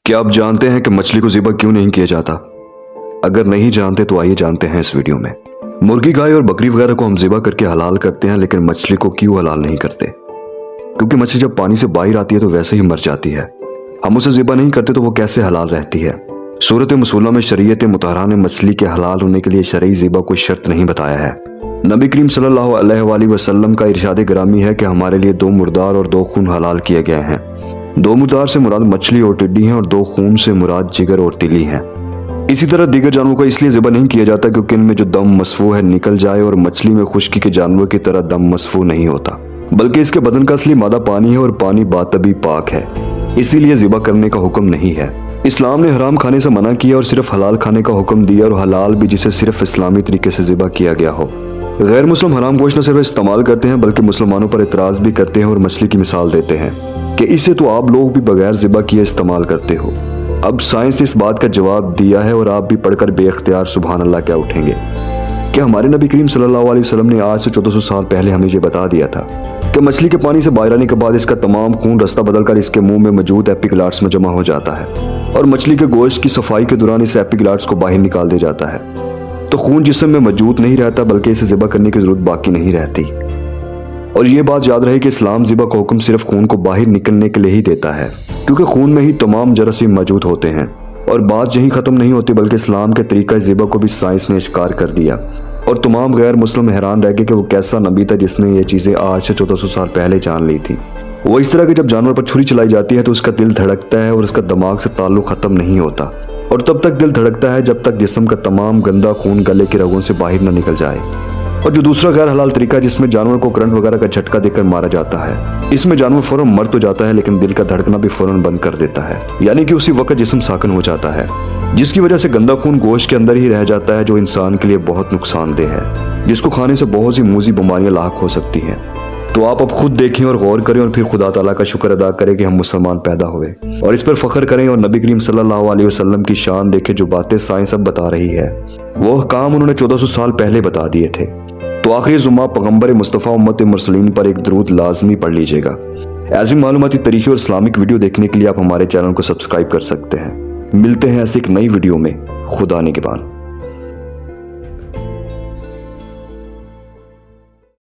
क्या आप जानते हैं कि मछली को ज़िबा क्यों नहीं किया जाता? अगर नहीं जानते तो आइए जानते हैं इस वीडियो में। मुर्गी, गाय और बकरी वगैरह को हम ज़िबा करके हलाल करते हैं, लेकिन मछली को क्यों हलाल नहीं करते? क्योंकि मछली जब पानी से बाहर आती है तो वैसे ही मर जाती है। हम उसे ज़िबा नहीं करते तो वो कैसे हलाल रहती है? सूरत मसूला में शरीयत मुतहरा ने मछली के हलाल होने के लिए शरई ज़िबा कोई शर्त नहीं बताया है। नबी करीम सल्लल्लाहु अलैहि वसल्लम का इरशाद ग्रामी है कि हमारे लिए 2 मुर्दार और 2 खून हलाल किए गए हैं। 2 मुर्दार से मुराद मछली और टिड्डी हैं और 2 खून से मुराद जिगर और तिली हैं। इसी तरह दीगर जानवरों का इसलिए ज़िबा नहीं किया जाता क्योंकि इनमें जो दम मसफू है निकल जाए, और मछली में खुश्की के जानवरों की तरह दम मसफू नहीं होता, बल्कि इसके बदन का असली मादा पानी है और पानी बातबी पाक है, इसीलिए ज़िबा करने का हुक्म नहीं है। इस्लाम ने हराम खाने से मना किया और सिर्फ हलाल खाने का हुक्म दिया, और हलाल भी जिसे सिर्फ इस्लामी तरीके से ज़िबा किया गया हो। गैर मुस्लिम हराम गोश्त न सिर्फ इस्तेमाल करते हैं बल्कि मुसलमानों पर इतराज़ भी करते हैं और मछली की मिसाल देते हैं कि इसे तो आप लोग भी बगैर ज़िबा किए इस्तेमाल करते हो। अब साइंस ने इस बात का जवाब दिया है और आप भी पढ़कर बेख्तियार सुभान अल्लाह क्या उठेंगे कि हमारे नबी करीम सल्लल्लाहु अलैहि वसल्लम ने आज से 1400 साल पहले हमें ये बता दिया था कि मछली के पानी से बाहर आने के बाद इसका तमाम खून रास्ता बदलकर इसके मुंह में मौजूद एपिग्लाट्स में जमा हो जाता है, और मछली के गोश्त की सफाई के दौरान इस एपिग्लाट्स को बाहर निकाल दिया जाता है। तो खून जिस्म में मौजूद नहीं रहता, बल्कि इसे ज़िबा करने की जरूरत बाकी नहीं रहती। और ये बात याद रहे कि इस्लाम ज़िबा का हुक्म सिर्फ खून को बाहर निकलने के लिए ही देता है, क्योंकि खून में ही तमाम जरासीम मौजूद होते हैं। और बात यहीं ख़त्म नहीं होती, बल्कि इस्लाम के तरीका ज़िबा को भी साइंस ने इश्कार कर दिया, और तमाम गैर मुस्लिम हैरान रह गए कि वो कैसा नबी था जिसने ये चीज़ें आज से 1400 साल पहले जान ली थी। वो इस तरह कि जब जानवर पर छुरी चलाई जाती है तो उसका दिल धड़कता है और उसका दिमाग से ताल्लुक ख़त्म नहीं होता, और तब तक दिल धड़कता है जब तक जिस्म का तमाम गंदा खून गले की रगों से बाहर न निकल जाए। और जो दूसरा गैर हलाल तरीका जिसमें जानवर को करंट वगैरह का झटका देकर मारा जाता है, इसमें जानवर फौरन मर तो जाता है लेकिन दिल का धड़कना भी फौरन बंद कर देता है, यानी कि उसी वक्त जिस्म साकन हो जाता है, जिसकी वजह से गंदा खून गोश्त के अंदर ही रह जाता है, जो इंसान के लिए बहुत नुकसानदेह है, जिसको खाने से बहुत सी मूजी बीमारियां लाक हो सकती हैं। तो आप अब खुद देखें और गौर करें और फिर खुदा ताला का शुक्र अदा करें कि हम मुसलमान पैदा हुए, और इस पर फख्र करें और नबी करीम सल्लल्लाहु अलैहि वसल्लम की शान देखें। जो बातें साइंस अब बता रही है वो काम उन्होंने 1400 साल पहले बता दिए थे। तो आखिरी जुम्मा पैगंबर मुस्तफ़ा उम्मत मुरसलीन पर एक दरूद लाजमी पढ़ लीजिएगा। ऐसी मालूमाती तरीके और इस्लामिक वीडियो देखने के लिए आप हमारे चैनल को सब्सक्राइब कर सकते हैं। मिलते हैं ऐसे एक नई वीडियो में। खुदा निगहबान।